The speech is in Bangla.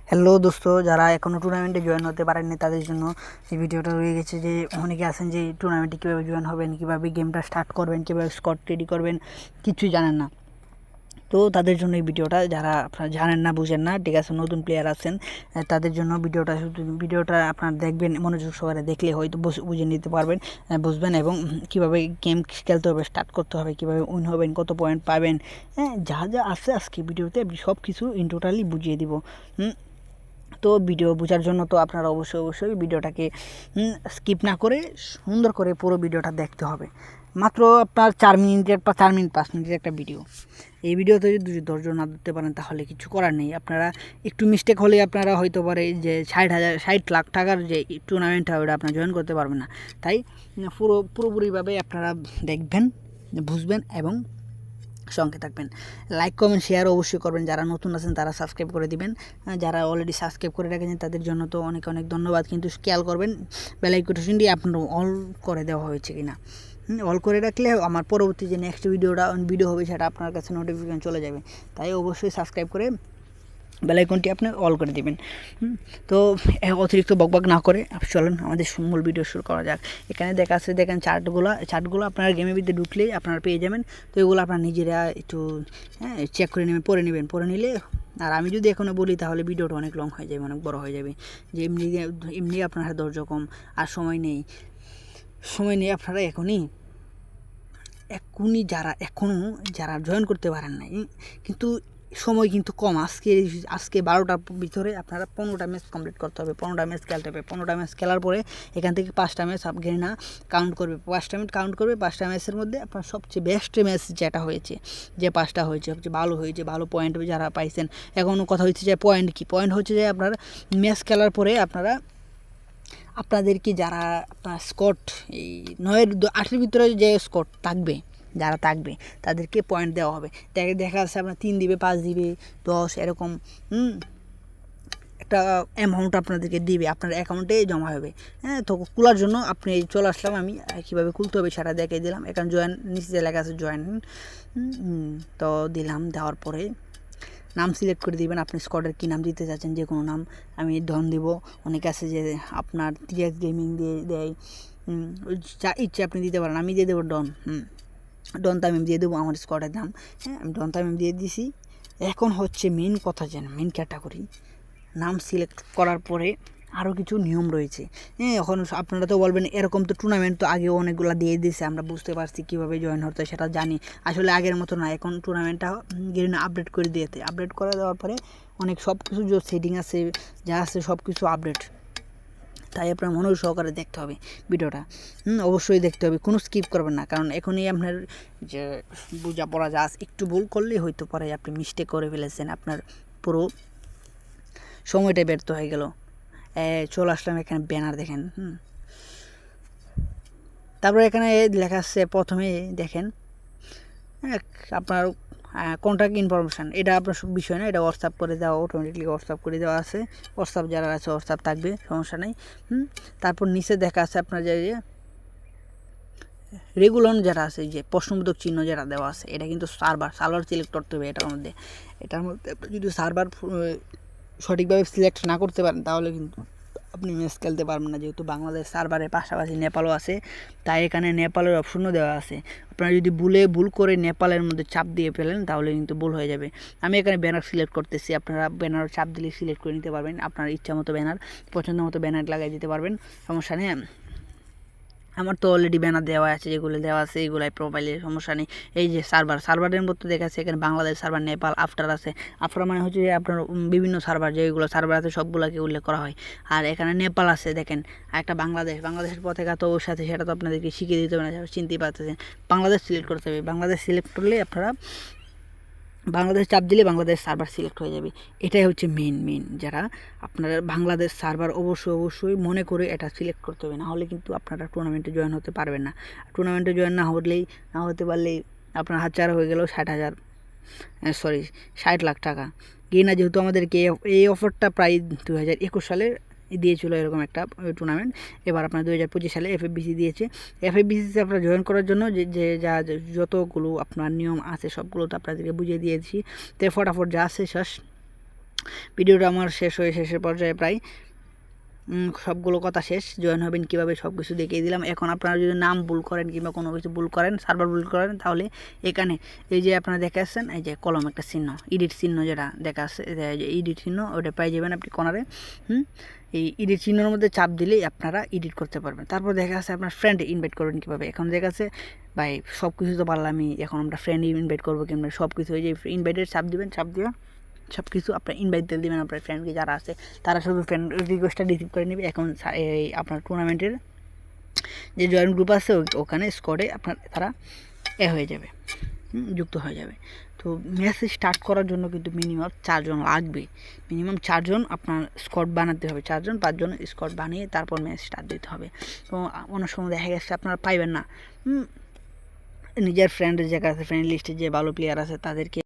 হ্যালো দোস্ত, যারা এখনও টুর্নামেন্টে জয়েন হতে পারেননি তাদের জন্য এই ভিডিওটা রয়ে গেছে। যে অনেকে আছেন যে টুর্নামেন্টে কীভাবে জয়েন হবেন, কীভাবে গেমটা স্টার্ট করবেন, কীভাবে স্কট রেডি করবেন, কিছুই জানেন না। তো তাদের জন্য এই ভিডিওটা, যারা আপনারা জানেন না, বুঝেন না, ঠিক আছে, নতুন প্লেয়ার আছেন, তাদের জন্য ভিডিওটা আপনারা দেখবেন, মনোযোগ সহকারে দেখলে হয়তো বুঝে নিতে পারবেন, বুঝবেন, এবং কীভাবে গেম খেলতে হবে, স্টার্ট করতে হবে, কীভাবে উইন হবেন, কত পয়েন্ট পাবেন, যা যা আছে আজকে ভিডিওতে সব কিছু ইন টোটালি বুঝিয়ে দিব। তো ভিডিও বোঝার জন্য তো আপনারা অবশ্যই ভিডিওটাকে স্কিপ না করে সুন্দর করে পুরো ভিডিওটা দেখতে হবে। মাত্র আপনার 4 মিনিটের 5 মিনিটের একটা ভিডিও। এই ভিডিওতে যদি ধৈর্য না ধরতে পারেন তাহলে কিছু করার নেই। আপনারা একটু মিস্টেক হলে আপনারা হয়তো পারে যে 60 লাখ টাকার যে টুর্নামেন্টটা ওটা আপনারা জয়েন করতে পারবেন না। তাই পুরোপুরিভাবে আপনারা দেখবেন, বুঝবেন এবং সঙ্গে থাকবেন। লাইক কমেন্ট শেয়ার অবশ্যই করবেন। যারা নতুন আছেন তারা সাবস্ক্রাইব করে দিবেন, যারা অলরেডি সাবস্ক্রাইব করে রেখেছেন তাদের জন্য তো অনেক অনেক ধন্যবাদ। কিন্তু খেয়াল করবেন বেল আইকনটি আপনার অল করে দেওয়া হয়েছে কিনা। অল করে রাখলে আমার পরবর্তী যে নেক্সট ভিডিও হবে সেটা আপনার কাছে নোটিফিকেশন চলে যাবে। তাই অবশ্যই সাবস্ক্রাইব করে বেল আইকনটি আপনি অল করে দেবেন। তো অতিরিক্ত বকবক না করে চলুন আমাদের মূল ভিডিও শুরু করা যাক। এখানে দেখা আছে, দেখেন চার্টগুলো আপনারা গেমের ভিতরে ঢুকলেই আপনারা পেয়ে যাবেন। তো এগুলো আপনারা নিজেরা একটু চেক করে নেবেন, পড়ে নিলে। আর আমি যদি এখনও বলি তাহলে ভিডিওটা অনেক লং হয়ে যাবে, অনেক বড় হয়ে যাবে। যে এমনি আপনার ধৈর্য কম আর সময় নেই আপনারা এখনই যারা জয়েন করতে পারেন নাই, কিন্তু সময় কিন্তু কম। আজকে 12টার ভিতরে আপনারা 15টা ম্যাচ কমপ্লিট করতে হবে, 15টা ম্যাচ খেলতে হবে। 15টা ম্যাচ খেলার পরে এখান থেকে 5টা ম্যাচ না কাউন্ট করবে, 5টা ম্যাচের মধ্যে আপনার সবচেয়ে বেস্ট ম্যাচ যেটা হয়েছে, যে 5টা হয়েছে সবচেয়ে ভালো হয়েছে, ভালো পয়েন্ট যারা পাইছেন। এখনও কথা হচ্ছে যে পয়েন্ট হচ্ছে যে আপনার ম্যাচ খেলার পরে আপনাদেরকে যারা আপনার স্কট এই 9-8-এর ভিতরে যে স্কট যারা থাকবে তাদেরকে পয়েন্ট দেওয়া হবে। দেখা যাচ্ছে আপনার 3 দিবে, 5 দিবে, 10 এরকম একটা অ্যামাউন্ট আপনাদেরকে দিবে, আপনার অ্যাকাউন্টে জমা হবে। তো খোলার জন্য আপনি চলে আসলাম, আমি কীভাবে খুলতে হবে সেটা দেখিয়ে দিলাম। এখন জয়েন নিচে লেখা আছে জয়েন, তো দিলাম। দেওয়ার পরে নাম সিলেক্ট করে দিবেন, আপনি স্কোয়াডের কী নাম দিতে চাচ্ছেন, যে কোনো নাম। আমি ডন দিব। অনেক আছে যে আপনার 3x গেমিং দিয়ে দেয়, যা ইচ্ছে আপনি দিতে পারেন। আমি দিয়ে দেবো ডন তামিম দিয়ে দেবো আমার স্কোয়াডের নাম। আমি ডন তামিম দিয়ে দিছি। এখন হচ্ছে মেন কথা, মেন ক্যাটাগরি নাম সিলেক্ট করার পরে আরও কিছু নিয়ম রয়েছে। এখন আপনারা তো বলবেন এরকম তো টুর্নামেন্ট তো আগে অনেকগুলো দিয়ে দিয়েছে, আমরা বুঝতে পারছি কীভাবে জয়েন হতে সেটা জানি। আসলে আগের মতো না, এখন টুর্নামেন্টটা গেরিনা আপডেট করে দিয়েছে। আপডেট করে দেওয়ার পরে অনেক সব কিছু যে সেটিং আছে, যা আছে সব কিছু আপডেট। তাই আপনার মনোযোগ সহকারে দেখতে হবে ভিডিওটা, অবশ্যই দেখতে হবে, কোনো স্কিপ করবেন না। কারণ এখনই আপনার যে বোঝাপড়া যা একটু ভুল করলেই হয়তো পরে আপনি মিস্টেক করে ফেলেছেন, আপনার পুরো সময়টা ব্যর্থ হয়ে গেল। চলে আসলাম, এখানে ব্যানার দেখেন। তারপরে এখানে লেখা আসছে, প্রথমে দেখেন আপনার কন্ট্যাক্ট ইনফরমেশান। এটা আপনার বিষয় না, এটা হোয়াটসঅ্যাপ করে দেওয়া, অটোমেটিকলি হোয়াটসঅ্যাপ করে দেওয়া আছে। হোয়াটসঅ্যাপ যারা আছে হোয়াটসঅ্যাপ থাকবে, সমস্যা নেই। তারপর নিচে দেখা আছে আপনার যে রেগুলার যারা আছে, যে প্রশ্নবোধক চিহ্ন যারা দেওয়া আছে, এটা কিন্তু সার্ভার সিলেক্ট করতে হবে। এটার মধ্যে যদি সার্ভার সঠিকভাবে সিলেক্ট না করতে পারেন তাহলে কিন্তু আপনি ম্যাচ খেলতে পারবেন না। যেহেতু বাংলাদেশ সার্ভারের পাশাপাশি নেপালও আছে, তাই এখানে নেপালের অপশনও দেওয়া আছে। আপনারা যদি ভুল করে নেপালের মধ্যে চাপ দিয়ে ফেলেন তাহলে কিন্তু ভুল হয়ে যাবে। আমি এখানে ব্যানার সিলেক্ট করতেছি, আপনারা ব্যানার চাপ দিলে সিলেক্ট করে নিতে পারবেন। আপনার ইচ্ছা মতো ব্যানার, পছন্দ মতো ব্যানার লাগিয়ে দিতে পারবেন, সমস্যা নেই। আমার তো অলরেডি ব্যানার দেওয়া আছে, যেগুলো দেওয়া আছে এগুলাই প্রোফাইলে, সমস্যা নেই। এই যে সার্ভারের মধ্যে দেখা আছে এখানে বাংলাদেশ সার্ভার, নেপাল, আফটার আছে। আফটার মানে হচ্ছে আপনার বিভিন্ন সার্ভার, যেগুলো সার্ভার আছে সবগুলোকে উল্লেখ করা হয়। আর এখানে নেপাল আছে, দেখেন। আর একটা বাংলাদেশের পতাকা তো ওর সাথে, সেটা তো আপনাদেরকে শিখিয়ে দিতে হবে না, চিনতেই পারতেছেন। বাংলাদেশ সিলেক্ট করতে হবে, বাংলাদেশ সিলেক্ট করলে আপনারা বাংলাদেশ চাপ দিলে বাংলাদেশ সার্ভার সিলেক্ট হয়ে যাবে। এটাই হচ্ছে মেন যারা আপনারা বাংলাদেশ সার্ভার অবশ্যই মনে করে এটা সিলেক্ট করতে হবে, না হলে কিন্তু আপনারা টুর্নামেন্টে জয়েন হতে পারবেন না। টুর্নামেন্টে জয়েন না হতে পারলেই আপনার হাতছাড়া হয়ে গেল 60 লাখ টাকা। গেনা যেহেতু আমাদেরকে এই অফারটা প্রায় 2021 সালে দিয়েছিল এরকম একটা টুর্নামেন্ট। এবার আপনার 2025 সালে এফএফবিসি দিয়েছে। এফএফবিসিতে আপনারা জয়েন করার জন্য যে যতগুলো আপনার নিয়ম আছে সবগুলো তো আপনাদেরকে বুঝিয়ে দিয়েছি। তো ফটাফট যা আছে ভিডিওটা আমার শেষের পর্যায়ে প্রায় সবগুলো কথা শেষ। জয়েন হবেন কীভাবে সব কিছু দেখিয়ে দিলাম। এখন আপনারা যদি নাম ভুল করেন কিংবা কোনো কিছু ভুল করেন, সার্ভার ভুল করেন, তাহলে এখানে এই যে আপনারা দেখে আসছেন এই যে কলম একটা চিহ্ন, এডিট চিহ্ন যেটা দেখা আসছে, যে এডিট চিহ্ন ওটা পেয়ে যাবেন আপনি কর্নারে। এই এডিট চিহ্নের মধ্যে চাপ দিলেই আপনারা এডিট করতে পারবেন। তারপর দেখা যাচ্ছে আপনার ফ্রেন্ড ইনভাইট করবেন কীভাবে। এখন দেখা যাচ্ছে ভাই সব কিছু তো পারলামই, এখন আমরা ফ্রেন্ড ইনভাইট করবো কিংবা সব কিছু এই যে ইনভাইটের চাপ দিবেন, চাপ দিয়ে সব কিছু আপনার ইনভাইট দিয়ে দেবেন। আপনার ফ্রেন্ডকে যারা আছে তারা শুধু ফ্রেন্ড রিকোয়েস্টটা রিসিভ করে নেবে। এখন এই আপনার টুর্নামেন্টের যে জয়েন গ্রুপ আছে ওখানে স্কোয়াডে আপনার তারা হয়ে যাবে, যুক্ত হয়ে যাবে। তো ম্যাচ স্টার্ট করার জন্য কিন্তু মিনিমাম 4 জন লাগবে। মিনিমাম 4 জন আপনার স্কোয়াড বানাতে হবে, 4 জন 5 জন স্কোয়াড বানিয়ে তারপর ম্যাচ স্টার্ট দিতে হবে। তো অনেক সময় দেখা গেছে আপনারা পাইবেন না, নিজের ফ্রেন্ডের জায়গা আছে, ফ্রেন্ড লিস্টে যে ভালো প্লেয়ার আছে তাদেরকে